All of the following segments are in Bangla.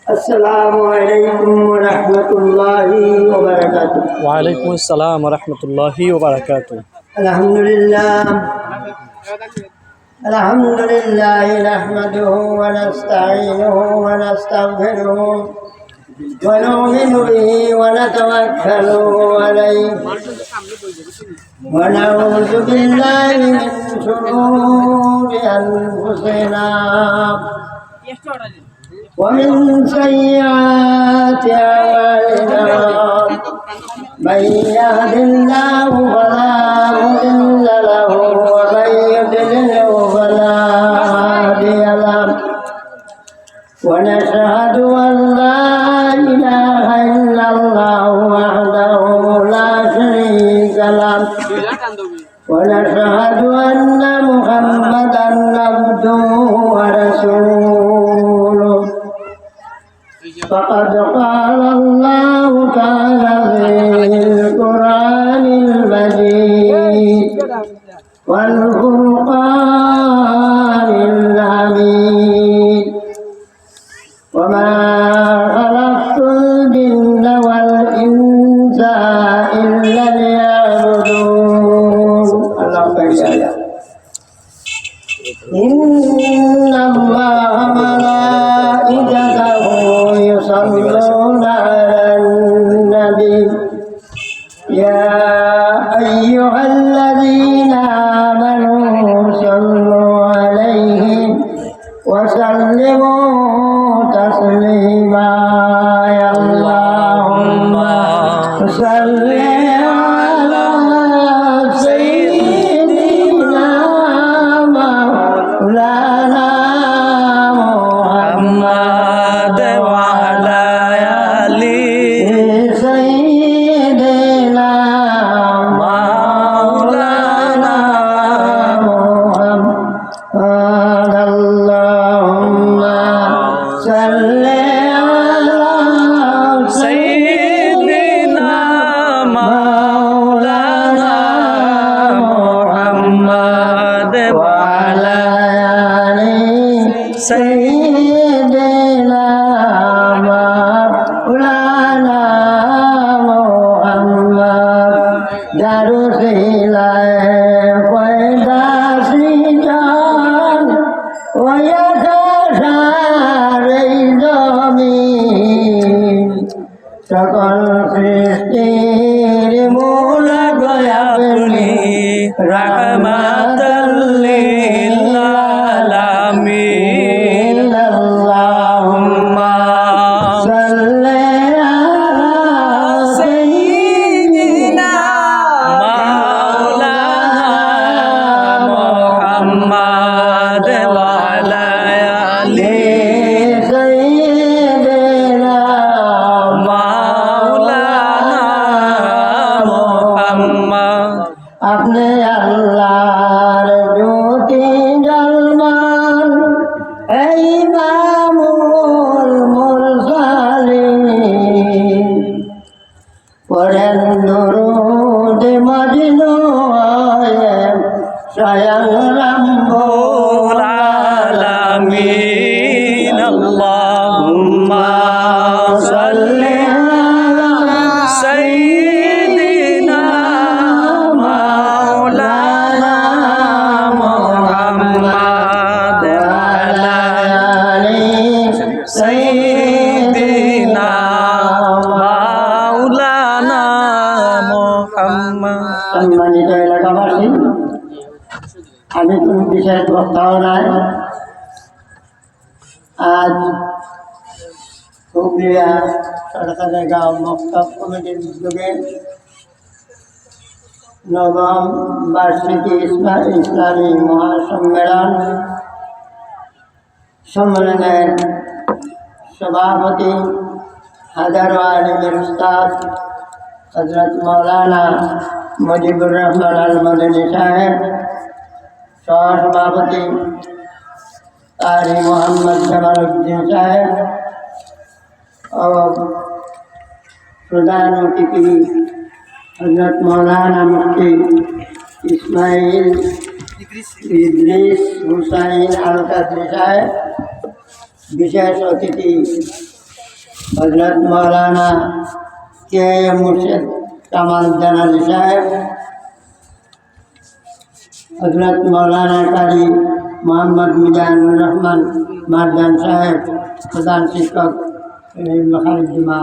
السلام عليكم ورحمة الله وبركاته. وعليكم السلام ورحمة الله وبركاته. الحمد لله نحمده ونستعينه ونستغفره ونؤمن به ونتوكل عليه ونعوذ بالله من شرور أنفسنا ومن سيئات أعمالنا من يهد الله فلا مضل له ومن يضلل فلا هادي له ونشهد أن لا إله إلا الله وحده لا شريك له ونشهد أن محمدا عبده ورسوله فقد قال الله تعالى في القرآن المجيد والفرقان الحميد وما خلقت الجن والإنس إلا ليعبدون. إن الله وملائكته يصلون على النبي يا أيها الذين آمنوا صلوا عليه وسلموا تسليما. يا اللهم صل على سيدنا مولانا محمد وعلى آله سيدنا مولانا محمد. اللهم صل على سيدنا مولانا محمد وعلى آل سيدنا مولانا محمد. درسيلاي ويداسيجان ويكاشاري জমিন সকল সৃষ্টির মূল গয়াবনি رحمة للعالمين. اللهم صل على سيدنا مولانا محمد وعلى آله سيدنا مولانا محمد. আপনি আল্লাহর জ্যোতি জলমান এই মামুল মুরসালিন পড়েন দুরূদ মজনু হয়ে স্বয়ং রব্বুল العالمين. اللهم صل على سيدنا مولانا محمد وعلى آل سيدنا مولانا محمد. সম্মানিত এলাকাবাসী, আমি কোনো বিশেষ বক্তাও নাই। আজ হুগলিয়া সরকারের গাঁও মক্তব কমিটির উদ্যোগে নবম বার্ষিকী ইসলামী সম্মেলনের সভাপতি হাজারো আলিমের উস্তাদ হযরত মাওলানা মুজিবুর রহমান আল মদনী সাহেব, সহসভাপতি কারি মোহাম্মদ জামাল উদ্দিন সাহেব ও প্রধান অতিথি হযরত মাওলানা মুফতি ইসমাইল ইদ্রিস হুসাইন আল কাদরি সাহেব, বিশেষ অতিথি হজরত মৌলানা কে মুর্শিদ কামাল জানালি সাহেব, হজরত মৌলানা কারি মোহাম্মদ মিজানুর রহমান মারদান সাহেব, প্রধান শিক্ষক মখারুজ্জুমা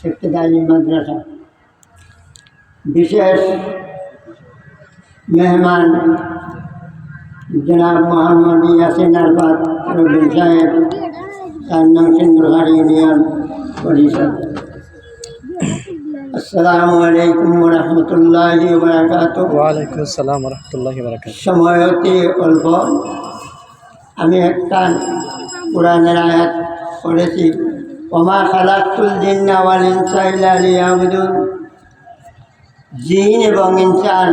ইবতেদায়ী মাদ্রাসা, বিশেষ মেহমান জনাব মোহাম্মদ ইয়াসিন আরফাত রবিন সাহেব, 4 নং সিন্ধুহার ইউনিয়ন পরিষদ। আসসালামু আলাইকুম ওয়া রাহমাতুল্লাহি ওয়া বারাকাতুহু। ওয়ালাইকুম আসসালাম ওয়া রাহমাতুল্লাহি ওয়া বারাকাতুহু। সময় অতি অল্প, আমি একটা কোরআনের আয়াত পড়েছি, ওমা খালাকতুল জিন্না ওয়াল ইনসা ইল্লা লিয়াবুদুন। জিন এবং ইনসান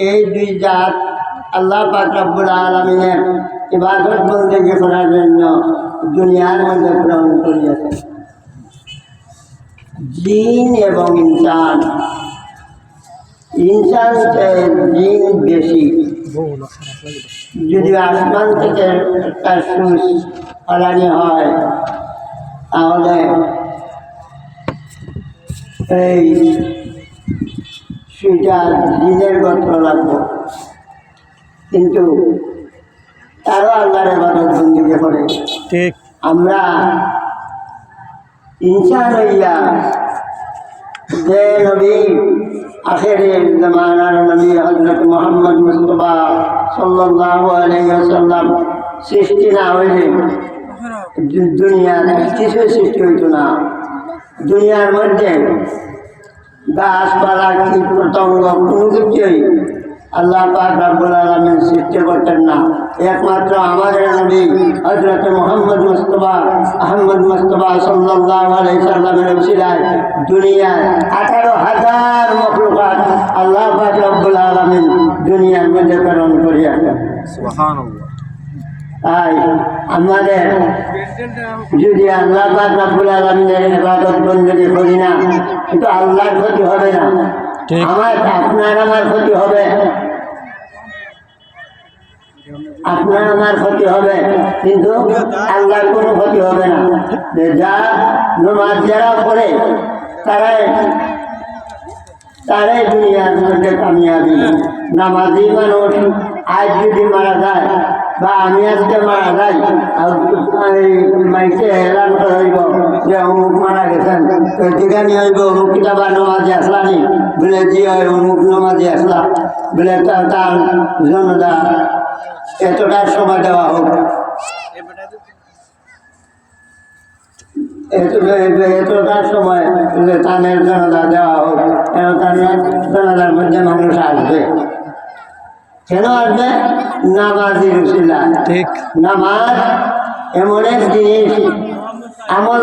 এই দুই জাত আল্লাহ পাক রব্বুল আলামিনের ইবাদত বন্দেগী করার জন্য দুনিয়ার মধ্যে প্রেরণ করিয়াছেন। জিন এবং ইনসান, ইনসান জিন বেশি। যদি আসমান থেকে একটা সুচ ফলানি হয় তাহলে এই সুইটা জিনের গোত্র লাগবে, কিন্তু তারও আল্লাহর ইবাদত বন্দেগী করে। ঠিক। আমরা ইনসান হইয়া যে নবী আখেরের জামানার নবী হযরত মুহাম্মদ মুস্তাফা সাল্লাল্লাহু আলাইহি ওয়াসাল্লাম সৃষ্টি না হইলে দুনিয়ার কিছু সৃষ্টি হইত না। দুনিয়ার মধ্যে গাছপালা কীট পতঙ্গ কোনো কিছুই আল্লাহ পাক রব্বুল আলামিন সৃষ্টি করতেন না। একমাত্র আমাদের নবী হযরত মুহাম্মদ মুস্তাফা আহমদ মুস্তাফা সাল্লাল্লাহু আলাইহি সাল্লামের ওসিলায় দুনিয়ায় 18,000 মখলুকাত আল্লাহ পাক রব্বুল আলামিন দুনিয়ার মধ্যে প্রেরণ করিয়াছেন। সুবহানাল্লাহ। তাই আমাদের যদি আল্লাহ পাক রব্বুল আলামিনের ইবাদত বন্দেগী করি না, কিন্তু আল্লাহর ক্ষতি হবে না, আপনার আমার ক্ষতি হবে, আপনার আমার ক্ষতি হবে, কিন্তু আল্লাহর কোনো ক্ষতি হবে না। যা নামাজ যারা পড়ে তারাই দুনিয়ার মধ্যে কামিয়াবি। নামাজি মানুষ আজ যদি মারা যায় বা আমি আজকে মারা যাই, মাইকে হেরান করা হইব যে অমুক মারা গেছেন, তো যেখানে হইব অমুক কিতাবা নমাজি আসলানি বলে যে হয় অমুক নমাজি আসলা বলে তার জনতা এতটা সময় দেওয়া হোক, এতটা সময় তানের জনতা দেওয়া হোক, তানের জনতার মধ্যে মানুষ আসবে। কেন আসবে? নামাজের উসিলা। ঠিক। নামাজ এমন এক জিনিস, আমল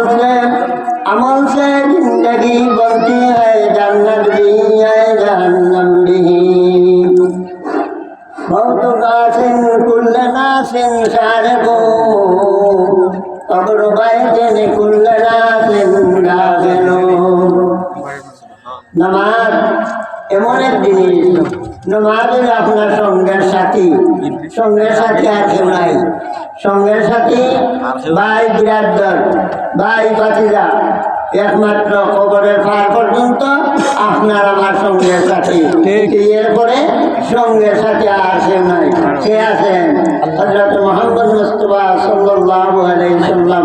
से जिंदगी बनती है, जन्नत भी है जहन्नम भी। बहुत गासिन कुल्ल नासिन सारको कब्र बैठन कुल्ल नासिन दाखिलो। নামাজ এমন এক জিনিস, নামাজ হলো আপনার সঙ্গের সাথী। সঙ্গের সাথী আর কেউ নাই। সঙ্গের সাথী ভাই বিরাদর, ভাই ভাতিজা, একমাত্র কবরের পার পর্যন্ত আপনার আমার সঙ্গের সাথী। এরপরে সঙ্গের সাথী আর কেউ নাই। সে আছেন হযরত মুহাম্মদ মুস্তাফা সাল্লাল্লাহু আলাইহি সাল্লাম।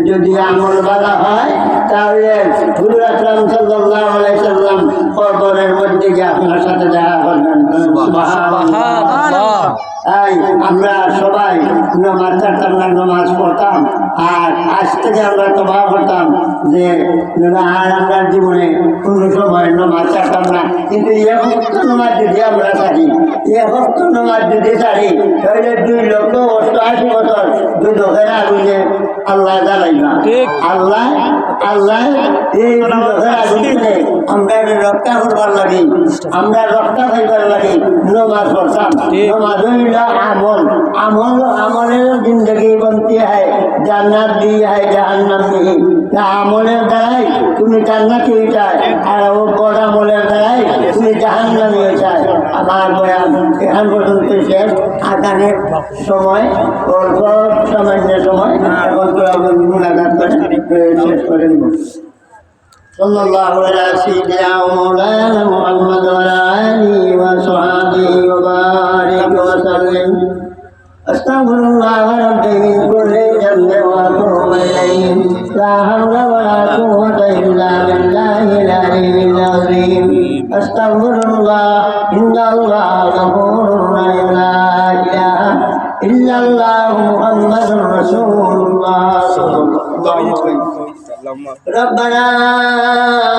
যদি আমল ভালো হয় তাহলে হুজুর আকরাম সাল্লাল্লাহু আলাইহি সাল্লাম কবরের মধ্যে গিয়ে আপনার সাথে দেখা করবেন। সুবহানাল্লাহ। তাই আমরা সবাই নামাজ ছাড়তাম না, নামাজ পড়তাম। আর আজ থেকে আমরা তওবা করতাম যে আর আমরা জীবনে কোনো সময় নামাজ ছাড়তাম না। কিন্তু এখন তো নামাজ যদি আমরা ছাড়ি, এখন তো নামাজ যদি ছাড়ি তাহলে 2,88,000 বছর দুধের আগুনে আল্লাহ জ্বালাই না। আল্লাহ এই দুধের আগুনে আমরা রক্ষা করবার লাগে, আমরা রক্ষা করবার লাগে নামাজ পড়তাম। নামাজ হইল अमल अमल अमलेर जिंदगी बनती है জান্নাত भी है জাহান্নাম भी তা আমলের দ্বারাই তুমি জান্নাতি হইতাই আর ও বড় আমলের দ্বারাই তুমি জাহান্নামী হইতাই আমার বয়ান এখান পর্যন্ত শেষ আগানের সময় অল্প সামান্য সময় এখন তো মুলাকাত করে শেষ করে দেব صلى الله على سيدنا ومولانا محمد وعلى آله وصحبه وبارك وسلم أستغفر الله ربي من كل ذنب وأتوب إليه لا حول ولا قوة إلا بالله العلي العظيم أستغفر الله إن الله غفور رحيم لا إله إلا الله محمد رسول الله صلى الله عليه وسلم ربنا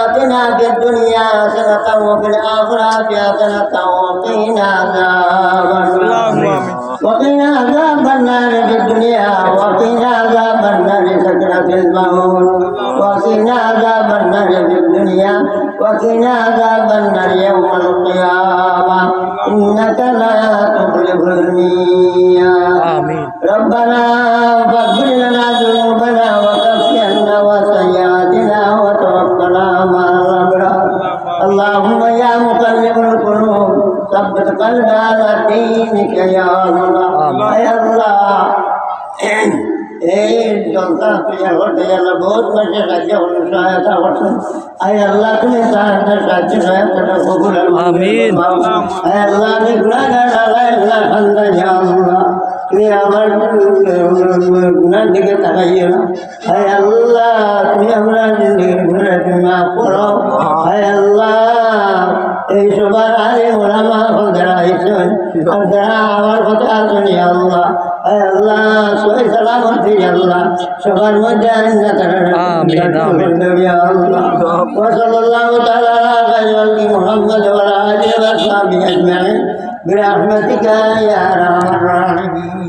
آتنا في الدنيا حسنة وفي الآخرة حسنة وقنا عذاب النار وقنا عذاب النار في الدنيا وقنا عذاب النار سكرة الموت وقنا عذاب النار في الدنيا وقنا عذاب النار يوم القيامة إنك لا تخلف الميعاد آمين. ربنا فاغفر لنا ذنوبنا وكفر عنا وسيئاتنا وتوفنا مع الأبرار اللهم يا مقلب القلوب ثبت قلبي على دينك يا الله يا الله এই জলটা প্রিয়া ঘটে গেল বহুত মাসে সাহায্য করুন সহায়তা করছেন আয় আল্লাহ তুমি তাহাদের সাহায্য সহায়তাটা কবুল আমিন। আয় আল্লাহ আমি গুণাগার আল্লাহ খান্দা ইয়া আল্লাহ তুমি আমার গুণার দিকে তাকাইও না আয় আল্লাহ তুমি আমরা জিন্দগির গুণা তুমি মাফ করো আয় আল্লাহ এই সবার আগে ওলামা যারা আইসেন আর যারা আমার কথা শুনি আল্লাহ আয় আল্লাহ সবাই সালামতি আল্লাহ সবার মধ্যে আমিন, আমিন। يا الله وصلى الله تعالى على خير محمد وعلى آله وصحبه أجمعين برحمتك يا أرحم الراحمين